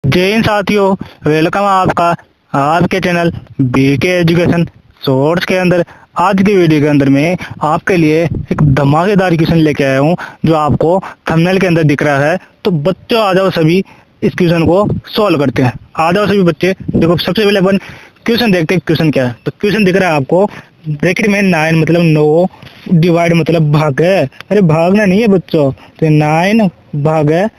जय हिंद साथियों, वेलकम है आपका आपके चैनल बीके एजुकेशन शॉर्ट्स के अंदर। आज की वीडियो के अंदर में आपके लिए एक धमाकेदार क्वेश्चन लेके आया हूँ जो आपको थंबनेल के अंदर दिख रहा है। तो बच्चों आ जाओ, सभी इस क्वेश्चन को सॉल्व करते हैं। आ जाओ सभी बच्चे। देखो सबसे पहले अपन क्वेश्चन देखते हैं क्वेश्चन क्या है। तो क्वेश्चन दिख रहा है आपको, ब्रैकेट में 9 मतलब 9, डिवाइड मतलब भाग है। अरे भागना नहीं है बच्चों, तो 9 भाग है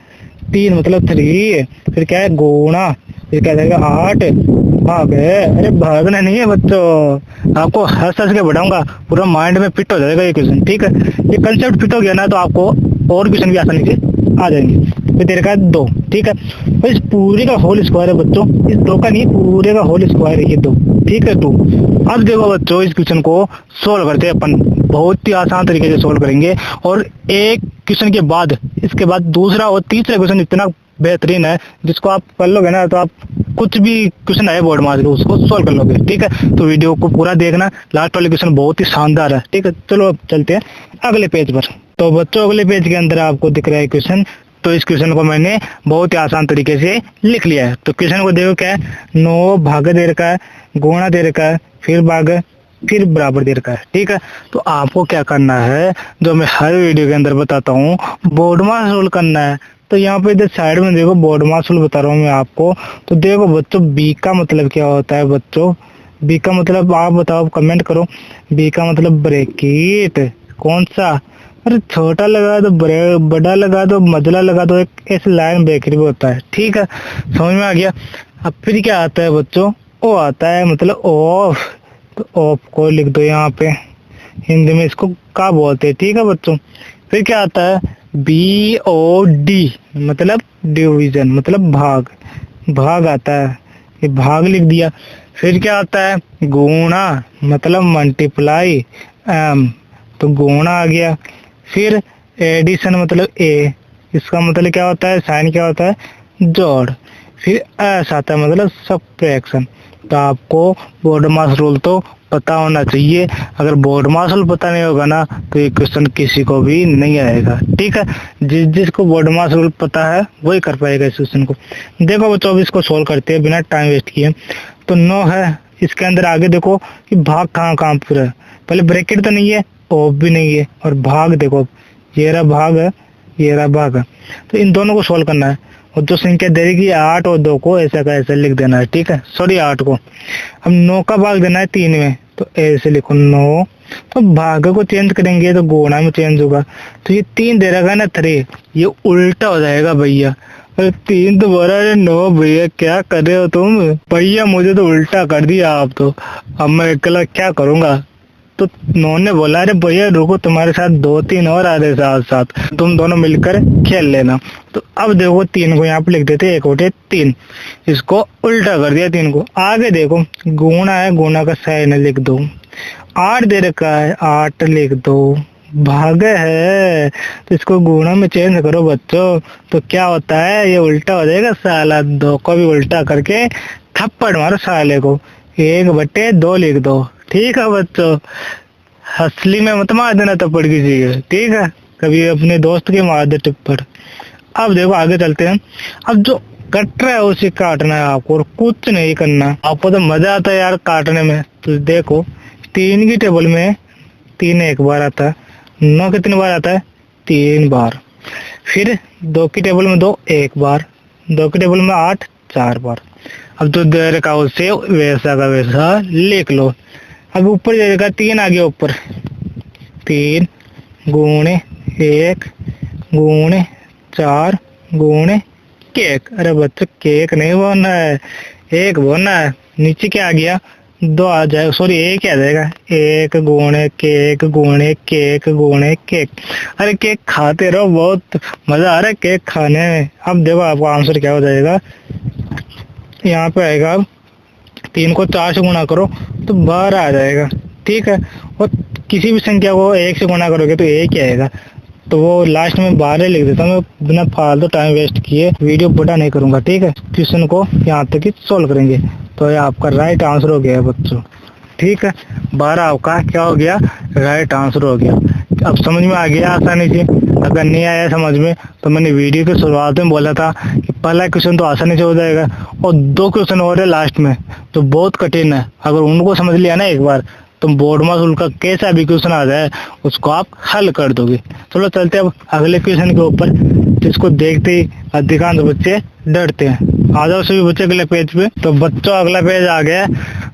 3 मतलब 3, फिर क्या है गुणा, फिर क्या जाएगा 8 भाग है। अरे भागना नहीं है बच्चों, आपको हंस हंस के बढ़ाऊंगा, पूरा माइंड में फिट हो जाएगा ये क्वेश्चन। ठीक है, ये कंसेप्ट फिट हो गया ना तो आपको और क्वेश्चन भी आसानी से आ जाएंगे। फिर तेरे का 2, ठीक है, तो इस पूरे का होल स्क्वायर है बच्चों, इस 2 का नहीं, पूरे का होल स्क्वायर है ये 2, ठीक है 2। अब देखो बच्चों, इस क्वेश्चन को सोल्व करते हैं अपन, बहुत ही आसान तरीके से सोल्व करेंगे। और एक क्वेश्चन के बाद इसके बाद दूसरा और तीसरा क्वेश्चन इतना बेहतरीन है जिसको आप कर लोगे ना तो आप कुछ भी क्वेश्चन आए बोर्ड मार उसको सोल्व कर लोगे। ठीक है, तो वीडियो को पूरा देखना, लास्ट वाले क्वेश्चन बहुत ही शानदार है। ठीक है, चलो अब चलते हैं अगले पेज पर। तो बच्चों अगले पेज के अंदर आपको दिख रहा है क्वेश्चन। तो इस क्वेश्चन को मैंने बहुत ही आसान तरीके से लिख लिया है। तो क्वेश्चन को देखो क्या है, 9 भाग दे रखा है, गुणा दे रखा है, फिर भाग, फिर बराबर दे रखा है। ठीक है, तो आपको क्या करना है, जो मैं हर वीडियो के अंदर बताता हूँ, बोर्ड मास सोल्व करना है। तो यहाँ पे इधर साइड में देखो बोर्ड मास सोल्व बता रहा हूँ मैं आपको। तो देखो बच्चों, बी का मतलब क्या होता है बच्चों, बी का मतलब आप बताओ, कमेंट करो। बी का मतलब ब्रैकेट, कौन सा, अरे छोटा लगा दो, बड़ा लगा दो, मझला लगा दो, एक ऐसे लाइन ब्रैकेट भी होता है। ठीक है, समझ में आ गया। अब फिर क्या आता है बच्चों, ओ आता है मतलब ऑफ। तो ऑफ को लिख दो यहाँ पे, हिंदी में इसको क्या बोलते हैं। ठीक है बच्चों, फिर क्या आता है, बी ओ डी मतलब डिवीजन मतलब भाग, भाग आता है, ये भाग लिख दिया। फिर क्या आता है, गुणा मतलब मल्टीप्लाई, तो गुणा आ गया। फिर एडिशन मतलब ए, इसका मतलब क्या होता है, साइन क्या होता है, जोड़। फिर एस आता है मतलब सब्ट्रैक्शन। तो आपको बोर्ड मास रूल तो पता होना चाहिए। अगर बोर्ड मास रूल पता नहीं होगा ना तो ये क्वेश्चन किसी को भी नहीं आएगा। ठीक है, जिसको बोर्ड मास रूल पता है वही कर पाएगा इस क्वेश्चन को। देखो बच्चों, अब इसको सोल्व करते हैं बिना टाइम वेस्ट किए। तो 9 है, इसके अंदर आगे देखो कि भाग कहाँ कहाँ पूरा है। पहले ब्रैकेट तो नहीं है, ऑफ भी नहीं है, और भाग देखो, ये रहा भाग है, ये रहा भाग है। तो इन दोनों को सोल्व करना है, और जो संख्या दे रही 8 और 2 को ऐसा का ऐसा लिख देना है। ठीक है, सॉरी 8 को। अब 9 का भाग देना है 3 में, तो ऐसे लिखो 9। तो भाग को चेंज करेंगे तो गुणा में चेंज होगा। तो ये 3 दे रखा है ना 3, ये उल्टा हो जाएगा भैया। अरे 3 तो बोला, अरे 9 भैया क्या कर रहे हो तुम भैया, मुझे तो उल्टा कर दिया आप तो, अब मैं अकेला क्या करूंगा। तो 9 ने बोला, अरे भैया रुको, तुम्हारे साथ 2-3 और आ रहे साथ साथ, तुम दोनों मिलकर खेल लेना। तो अब देखो 3 को यहाँ पे लिख देते, 1 होते 3, इसको उल्टा कर दिया 3 को। आगे देखो गुणा है, गुणा का साइन लिख दो। 8 दे रखा है, 8 लिख दो। भाग है तो इसको गुणा में चेंज करो बच्चों, तो क्या होता है, ये उल्टा हो जाएगा साला। 2 को भी उल्टा करके थप्पड़ मारो साले को, 1/2 लिख दो। ठीक है बच्चों, असली में मत मार देना थप्पड़ किसी के। ठीक है, कभी अपने दोस्त के मार दे थप्पड़। अब देखो आगे चलते हैं। अब जो कट रहा है उसे काटना है आपको, और कुछ नहीं करना। आपको तो मजा आता है यार काटने में। तो देखो 3 की टेबल में 3 एक बार आता है, 9 कितने बार आता है, 3 बार। फिर 2 की टेबल में 2 एक बार, 2 की टेबल में 8 4 बार। अब जो दे रखा उसे वैसा का वैसा लिख लो। अब ऊपर दे रखा 3 आ गया ऊपर, 3 गुणे 1 गुणे 4 गुणे केक। अरे बच्चों केक नहीं बोलना है, 1 बोलना है। नीचे क्या आ गया, 2 आ जाएगा, सॉरी 1 आ जाएगा, 1 गुणे केक गुणे केक गुणे केक। अरे केक खाते रहो, बहुत मजा आ रहा है केक खाने में। अब देखो आपको आंसर क्या हो जाएगा, यहाँ पे आएगा 3 को 4 से गुणा करो तो 12 आ जाएगा। ठीक है, और किसी भी संख्या को 1 से गुणा करोगे तो 1 ही आएगा। तो वो लास्ट में 12 लिख देता हूँ मैं, बिना फालतू टाइम वेस्ट किए वीडियो बड़ा नहीं करूंगा। ठीक है, क्वेश्चन को यहाँ तक ही सोल्व करेंगे। तो ये आपका राइट आंसर हो गया है बच्चों। ठीक है, 12 आपका क्या हो गया, राइट आंसर हो गया। अब समझ में आ गया आसानी से। अगर नहीं आया समझ में तो मैंने वीडियो की शुरुआत में बोला था कि पहला क्वेश्चन तो आसानी से हो जाएगा और 2 क्वेश्चन और है लास्ट में तो बहुत कठिन है। अगर उनको समझ लिया ना एक बार तो बोर्ड मास का कैसा भी क्वेश्चन आ जाए उसको आप हल कर दोगे। चलो चलते अब अगले क्वेश्चन के ऊपर, जिसको देखते ही अधिकांश बच्चे डरते हैं। आ जाओ सभी बच्चे अगले पेज पे। तो बच्चों अगला पेज आ गया।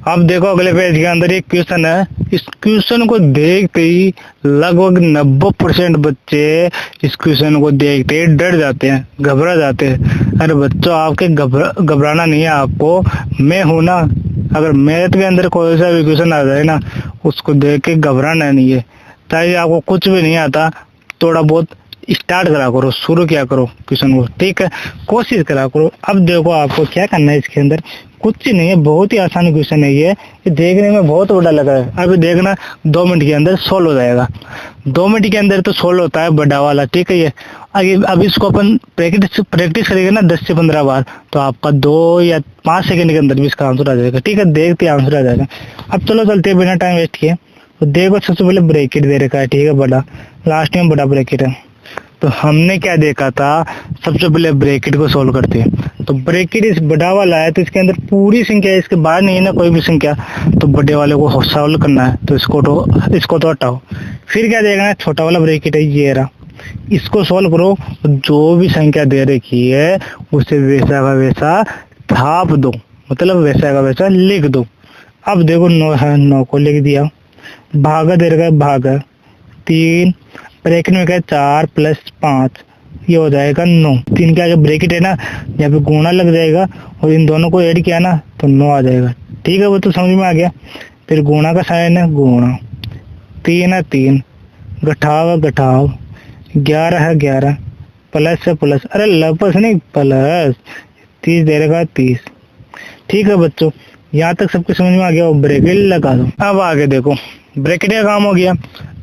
अब देखो अगले पेज के अंदर एक क्वेश्चन है। इस क्वेश्चन को देखते ही लगभग 90% बच्चे इस क्वेश्चन को देखते ही डर जाते हैं, घबरा जाते हैं। अरे बच्चों आपके घबराना नहीं है, आपको मैं हूं ना। अगर मैथ के अंदर कोई सा भी क्वेश्चन आ जाए ना उसको देख के घबराना नहीं है। चाहे आपको कुछ भी नहीं आता, थोड़ा बहुत स्टार्ट करा करो, शुरू किया करो क्वेश्चन को, ठीक है, कोशिश करा करो। अब देखो आपको क्या करना है, इसके अंदर कुछ ही नहीं है, बहुत ही आसान क्वेश्चन है ये देखने में बहुत बड़ा लग रहा है। अभी देखना 2 मिनट के अंदर सोल्व हो जाएगा। 2 मिनट के अंदर तो सोल्व होता है बड़ा वाला, ठीक है। ये अब इसको अपन प्रैक्टिस करेंगे ना 10 से 15 बार तो आपका 2 या 5 सेकंड के अंदर भी इसका आंसर आ जाएगा, ठीक है। देखते आंसर आ जाएगा। अब चलो चलते हैं बिना टाइम वेस्ट किए। तो देखो सबसे पहले ब्रैकेट दे रखा है, ठीक है, बड़ा, लास्ट में बड़ा ब्रैकेट है। तो हमने क्या देखा था, सबसे पहले ब्रैकेट को सोल्व करते हैं। तो ब्रैकेट इस बड़ा वाला है तो इसके अंदर पूरी संख्या है, इसके बाहर नहीं है ना कोई भी संख्या, तो बड़े वाले को सोल्व करना है। तो इसको तो हटाओ। फिर क्या देखना है, छोटा वाला ब्रैकेट है ये रहा, इसको सोल्व करो। जो भी संख्या दे रखी है उसे वैसा का वैसा छाप दो, मतलब वैसा का वैसा लिख दो। अब देखो 9 है, 9 को लिख दिया। भागा दे रखा है, भागा 3, ब्रैकेट में क्या 4 + 5 ये हो जाएगा 9। 3 के आगे ब्रैकेट है ना, यहाँ पे गुणा लग जाएगा और इन दोनों को ऐड किया ना तो 9 आ जाएगा, ठीक है। वो तो समझ में आ गया। फिर गुणा का साइन है, गुणा 3 है 3, घटाव है घटाव, 11 है 11, प्लस है प्लस, अरे लपस नहीं प्लस, 30 दे रखा 30, ठीक है बच्चों। यहाँ तक सबको समझ में आ गया। ब्रैकेट लगा दो। अब आगे देखो ब्रैकेट का काम हो गया।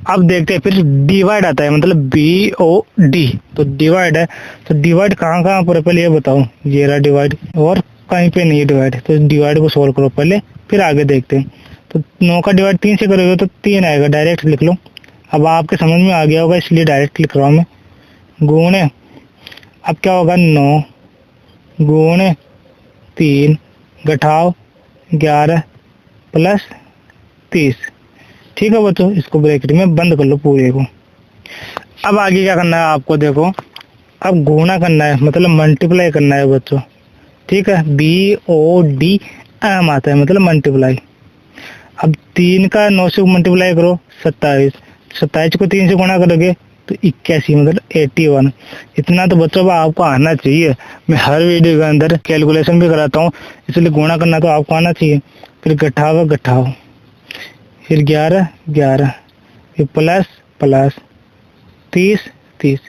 अब देखते हैं फिर डिवाइड आता है, मतलब BOD। तो डिवाइड है, तो डिवाइड कहाँ पर है पहले ये बताओ। ये रहा डिवाइड और कहीं पे नहीं है डिवाइड, तो डिवाइड को सोल्व करो पहले, फिर आगे देखते हैं। तो 9 का डिवाइड 3 से करोगे तो 3 आएगा, डायरेक्ट लिख लो। अब आपके समझ में आ गया होगा इसलिए डायरेक्ट लिख रहा हूँ मैं। गुणे, अब क्या होगा 9 गुणे 3 घटाव 11 + 30, ठीक है बच्चों। इसको ब्रैकेट में बंद कर लो पूरे को। अब आगे क्या करना है आपको, देखो अब गुणा करना है, मतलब मल्टीप्लाई करना है बच्चों, ठीक है। BOD M आता है, मतलब मल्टीप्लाई। अब 3 का 9 से मल्टीप्लाई करो 27, 27 को 3 से गुणा करोगे तो 81, मतलब 81। इतना तो बच्चों आपको आना चाहिए। मैं हर वीडियो के अंदर कैलकुलेशन भी कराता हूँ, इसलिए गुणा करना तो आपको आना चाहिए। फिर घटाव घटाव, फिर 11 11, फिर प्लस प्लस 30 30,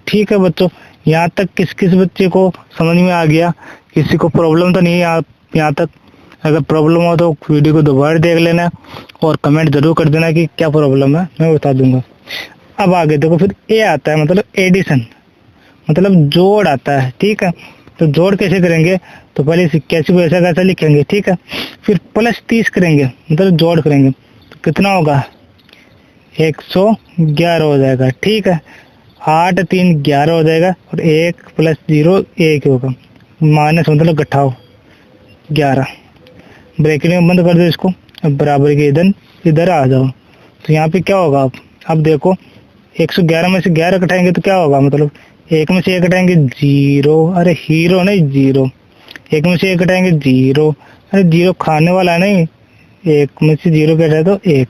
ठीक है बच्चों। यहाँ तक किस किस बच्चे को समझ में आ गया? किसी को प्रॉब्लम तो नहीं है यहाँ तक? अगर प्रॉब्लम हो तो वीडियो को दोबारा देख लेना और कमेंट जरूर कर देना कि क्या प्रॉब्लम है, मैं बता दूंगा। अब आगे देखो फिर ए आता है, मतलब एडिशन, मतलब जोड़ आता है, ठीक है। तो जोड़ कैसे करेंगे, तो पहले 81 को ऐसा कैसा लिखेंगे, ठीक है। फिर प्लस 30 करेंगे, मतलब जोड़ करेंगे तो कितना होगा 111 हो जाएगा, ठीक है। 8 3 11 हो जाएगा और 1 + 0 1 होगा, माइनस मतलब घटाओ 11, ब्रैकेट में बंद कर दो इसको। अब बराबर के इधर आ जाओ तो यहाँ पे क्या होगा, अब देखो 111 में से 11 घटाएंगे तो क्या होगा, मतलब 1 में से 1 घटाएंगे 0, अरे हीरो नहीं 0, 1 में से 1 घटाएंगे 0, अरे 0 खाने वाला नहीं, 1 में से 0 घटाए तो 1।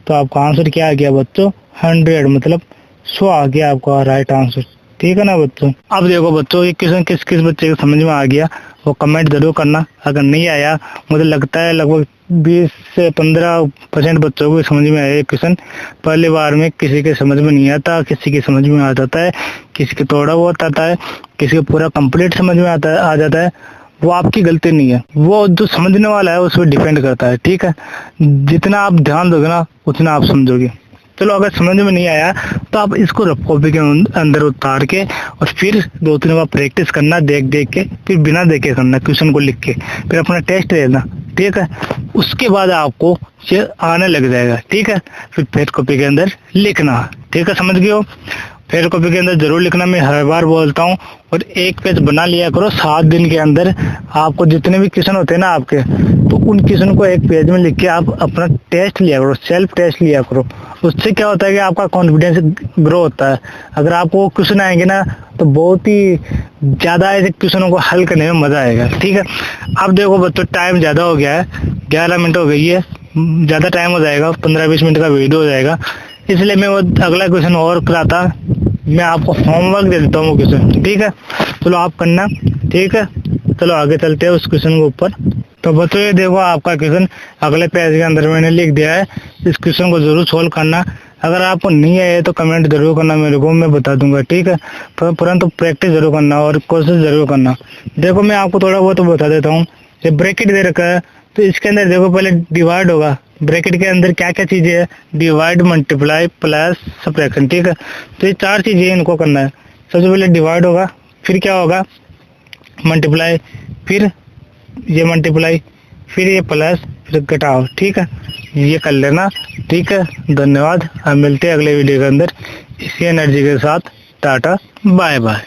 तो आपका आंसर क्या आ गया बच्चों 100, मतलब 100 आ गया आपका राइट आंसर, ठीक है ना बच्चों। अब देखो बच्चों ये क्वेश्चन किस किस बच्चे को समझ में आ गया वो कमेंट जरूर करना। अगर नहीं आया, मुझे लगता है लगभग 20 से 15% बच्चों को समझ में आया ये क्वेश्चन। पहली बार में किसी के समझ में नहीं आता, किसी के समझ में आ जाता है, किसी के थोड़ा बहुत आता है, किसी को पूरा कंप्लीट समझ में आ जाता है। वो आपकी गलती नहीं है, वो जो समझने वाला है उस पर डिपेंड करता है, ठीक है। जितना आप ध्यान दोगे ना उतना आप समझोगे। चलो अगर समझ में नहीं आया तो आप इसको रफ कॉपी के अंदर उतार के और फिर 2-3 बार प्रैक्टिस करना, देख देख के, फिर बिना देखे करना, क्वेश्चन को लिख के, फिर अपना टेस्ट लेना, ठीक है। उसके बाद आपको ये आने लग जाएगा, ठीक है। फिर कॉपी के अंदर लिखना, ठीक है, समझ गए हो। फेयर कॉपी के अंदर जरूर लिखना, मैं हर बार बोलता हूँ। और एक पेज बना लिया करो, 7 दिन के अंदर आपको जितने भी क्वेश्चन होते हैं ना आपके, तो उन क्वेश्चन को एक पेज में लिख के आप अपना टेस्ट लिया करो, सेल्फ टेस्ट लिया करो। उससे क्या होता है कि आपका कॉन्फिडेंस ग्रो होता है। अगर आपको क्वेश्चन आएंगे ना तो बहुत ही ज़्यादा ऐसे क्वेश्चनों को हल करने में मज़ा आएगा। ठीक है, अब देखो बच्चों, टाइम ज़्यादा हो गया है, 11 मिनट हो गई है, ज़्यादा टाइम हो जाएगा, 15-20 मिनट का वीडियो हो जाएगा, इसलिए मैं वो अगला क्वेश्चन और कराता, मैं आपको होमवर्क दे देता हूँ क्वेश्चन। ठीक है, चलो आप करना। ठीक है, चलो आगे चलते हैं उस क्वेश्चन के ऊपर। तो बच्चों ये देखो आपका क्वेश्चन अगले पेज के अंदर मैंने लिख दिया है, इस क्वेश्चन को जरूर सोल्व करना। अगर आपको नहीं आए तो कमेंट जरूर करना मेरे को, मैं बता दूंगा। ठीक है, परंतु प्रैक्टिस जरूर करना और कोशिश जरूर करना। देखो मैं आपको थोड़ा बहुत बता देता हूँ। ये ब्रैकेट दे रखा है, तो इसके अंदर देखो पहले डिवाइड होगा। ब्रैकेट के अंदर क्या क्या चीजें है? Divide, multiply, plus, subtraction. ठीक है, तो ये 4 चीजें इनको करना है। सबसे पहले डिवाइड होगा, फिर क्या होगा? मल्टीप्लाई, फिर ये मल्टीप्लाई, फिर ये प्लस, फिर घटाओ। ठीक है, ये कर लेना। ठीक है, धन्यवाद। हम मिलते हैं अगले वीडियो के अंदर इसी एनर्जी के साथ। Tata, bye bye.